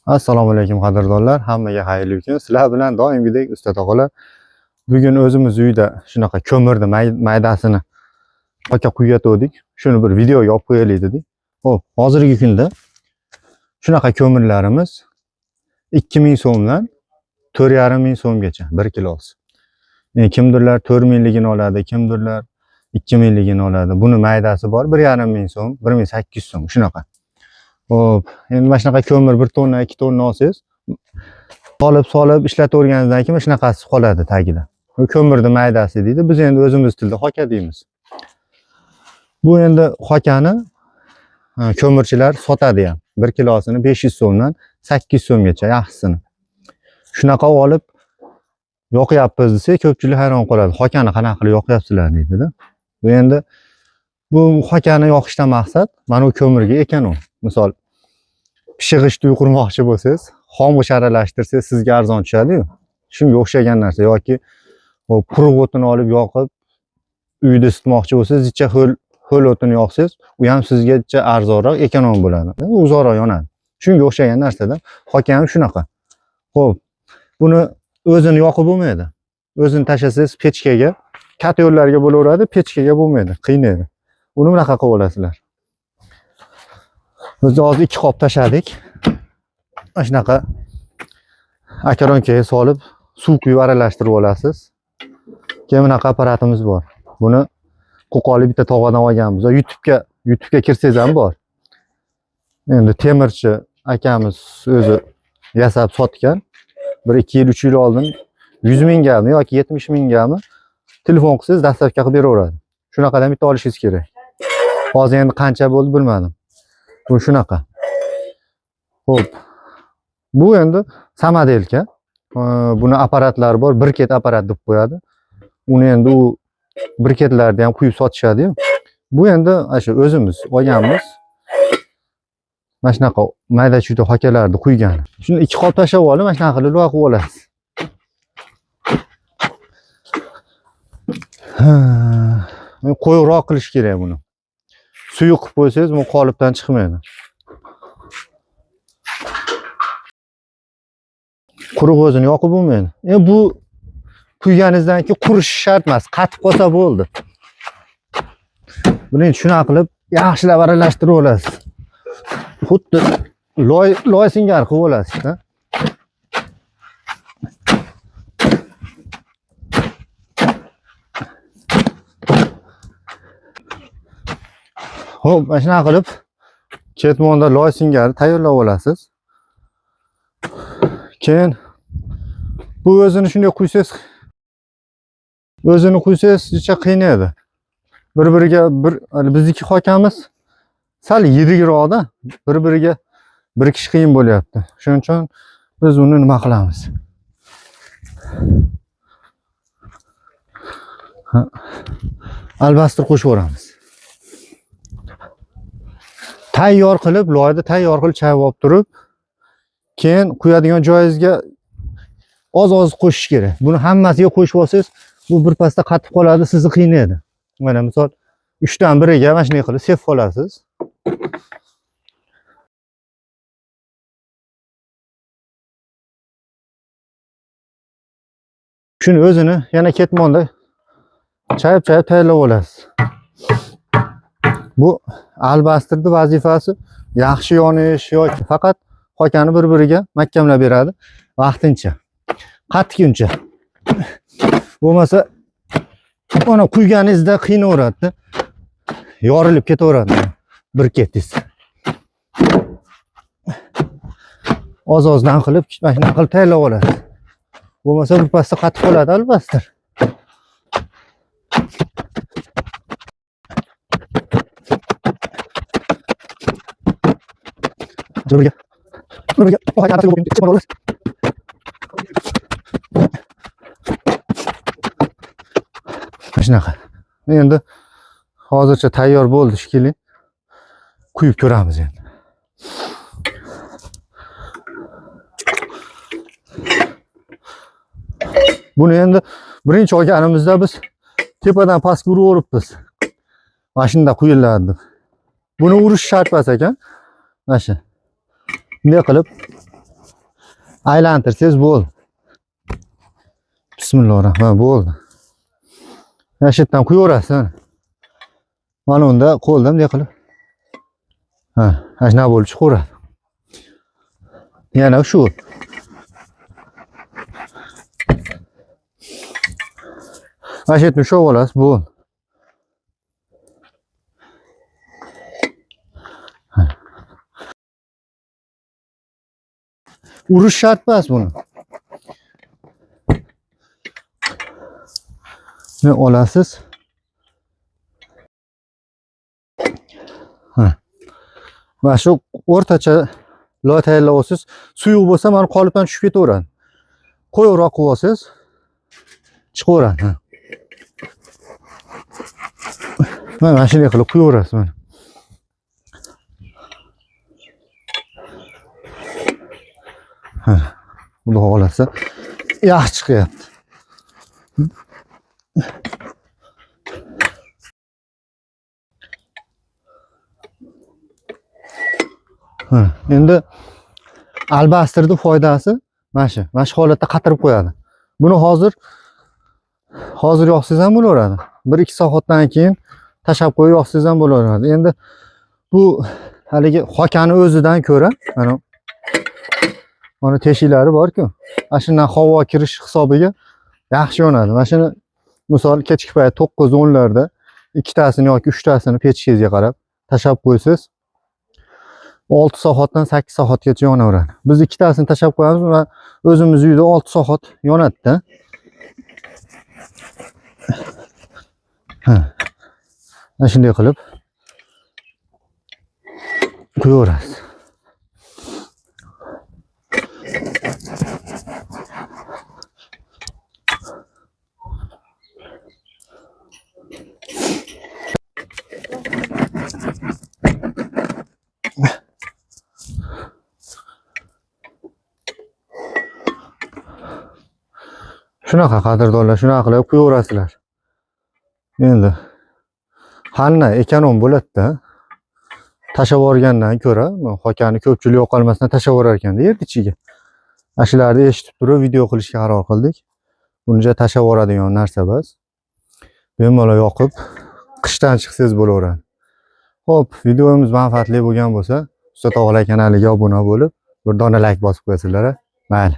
Assalomu alaykum qadrdonlar, hammaga xayrli kun. Sizlar bilan doimgidek usta tog'alar. Bugun o'zimiz uyda shunaqa ko'mirni maydasini aka quyatdik. Shuni bir videoga olib qo'yaylik dedik. Xo'p, hozirgi kunda shunaqa ko'mirlarimiz 2000 so'mdan 4500 so'mgacha 1 kilosi. Kimdirlar 4000 ligini oladi, kimdirlar 2000 ligini oladi. Buni maydasi bor 1500 so'm, 1800 so'm shunaqa. Hop, endi mana shunaqa ko'mir 1 tonna, 2 tonna olsangiz, solib ishlataverganingizdan keyin shunaqasi qoladi tagida. Bu ko'mirni maydasi deydi. Biz endi o'zimiz tilda hoka deymiz. Bu endi hokani ko'mirchilar sotadi ham. 1 kilosini 500 so'mdan 800 so'mgacha yaxshisini. Shunaqa olib yoqyapmiz desa, ko'pchilik hayron qoladi. Hokani qanaqa qilib yoqyapsizlar deydi-da. Bu endi bu hokani yoqishdan maqsad mana bu ko'mirga ekan u. Misol pishig'ishni qurmoqchi bo'lsangiz, xomg'ish aralashtirsangiz sizga arzon tushadi-yu. Shunga o'xshagan narsa yoki quruq o'tini olib yoqib uyda isitmoqchi bo'lsangiz, ichcha ho'l o'tini yoqsangiz, u ham sizgacha arzonroq, ekonom bo'ladi. Uzoqroq yonadi. Shunga o'xshagan narsada hoka ham shunaqa. Xo'p, buni o'zini yoqib bo'lmaydi. O'zini tashlasangiz pechkaga, katta yo'llarga bo'laveradi, pechkaga bo'lmaydi, qiynaydi. Uni bunaqa qilib olasizlar. Biz hozir 2 qop tashladik. Mana shunaqa akaronkaga solib, suv quyib aralashtirib olasiz. Keyin bunaqa apparatimiz bor. Buni qo'qonlik bitta tog'adan olganmiz. YouTube'ga kirsangiz ham bor. Endi temirchi akamiz o'zi yasab sotgan. Bir 2 yil, 3 yil oldin 100 mingami yoki 70 mingami telefon qilsangiz dastavka qilib beraveradi. Shunaqadan bitta olishingiz kerak. Hozir endi qancha bo'ldi bilmadim. Bu shunaqa. Xo'p. Bu endi samodelka. Buni apparatlari bor, briket apparat deb qo'yadi. Uni endi u briketlarni ham quyib sotishadi-yu. Bu endi shu o'zimiz olganmiz. Mana shunaqa mayda-chuyda hokalarni quygan. Shuni 2 qop tashlab olib, mana shunaqa qilib yoqib olasiz. Qo'yroq qilish kerak buni. Suyuq qilib qo'ysangiz, bu qolipdan chiqmaydi. Quruq o'zini yoqib bo'lmaydi. Bu quyganingizdan keyin qurishi shart emas, qatib qolsa bo'ldi. Buni shunaqa qilib yaxshilab aralashtirib olasiz. Xuddi loy singari qilib olasiz-da. Xo'p, mana shunaqa qilib ketmonda loy singari tayyorlab olasiz. Keyin bu o'zini shunday quysangiz, ichcha qiynaydi. Bir-biriga bizniki hokamiz sal yiriroqda, bir-biriga birikish qiyin bo'lyapti. Shuning uchun biz uni nima qilamiz? Albastir qo'shib o'ramiz. Tayyor qilib, loyni tayyor qilib chayib olib turib, keyin quyadigan joyingizga oz-oz qo'shish kerak. Buni hammasiga qo'shib olsangiz, bu birpasda qatib qoladi, sizni qiynaydi. Mana misol 3 dan biriga mana shunday qilib sep olasiz. Shuni o'zini yana ketmonda chayib tayyorlab olasiz. Bu albastirni vazifasi yaxshi yonish yoki faqat hokani bir-biriga mahkamlab beradi vaqtincha. Qattiquncha. Bo'lmasa mana quyganingizda qiynaveradi. Yorilib ketaveradi briketingiz. Oz-ozdan qilib, mana shunday qilib tayyorlab olasiz. Bo'lmasa birpasda qatib qoladi albastir. Buraya shunaqa. Endi hozircha tayyor bo'ldi shekilli. Quyib ko'ramiz endi. Buni endi birinchi olganimizda biz tepadan pastga urib o'ribmiz. Mana shunda quyiladi deb. Buni urish shart emas ekan. Mana shu. Bunday qilib Aylantirsangiz bo'ldi. Bismillahirrohmanirrohim. Bo'ldi. Mana shu yerdan quyaverasiz. Mana unda qo'ldan bunday qilib. Ha, ashna bo'lib chiqaveradi. Yana shu. Mana shu yerdan ushlab olasiz, bo'ldi. Urish shart emas buni. Ne olasiz? Ha. Mana shu o'rtacha loy tayyorlab olsangiz, suyuq bo'lsa mana qolipdan tushib ketaveradi. Qo'yibroq qilib olsangiz, chiqaveradi. Mana shunday qilib quyaverasiz mana. Ha. Xudo xolasa yaxshi chiqyapti. Endi albastirning foydasi mana shu holatda qatirib qo'yadi. Buni hozir yoqsangiz ham bo'laveradi. 1-2 soatdan keyin tashab qo'yib yoqsangiz ham bo'laveradi. Endi bu haligi xokani o'zidan ko'ra mana teshiklari bor-ku. Mana shundan havo kirish hisobiga yaxshi yonadi. Mana shuni misol kechki payt 9-10 larda ikkitasini yoki 3tasini pechingizga qarab tashab qo'ysiz, 6 soatdan 8 soatgacha yonaveradi. Biz ikkitasini tashab qo'yamiz va o'zimiz uyda 6 soat yonadi-da. Mana shunday qilib qo'yaverasiz. Shunaqa qadrdonlar, shunaqa qilib qo'yaverasizlar. Endi hanna ekonom bo'ladi-da. Tashab yuborgandan ko'ra, xokani ko'pchilik yo'qolmasdan tashab yuborar ekan-da yer ichiga. Ashlarni eshitib turib video qilishga qaror qildik. Buncha tashab yuboradigan narsa emas. Bemalol yoqib, qishdan chiqsangiz bo'laveradi. Xo'p, videomiz manfaatli bo'lgan bo'lsa, Usta tog'alar kanaliga obuna bo'lib, bir dona like bosib qo'yasizlar. Mayli.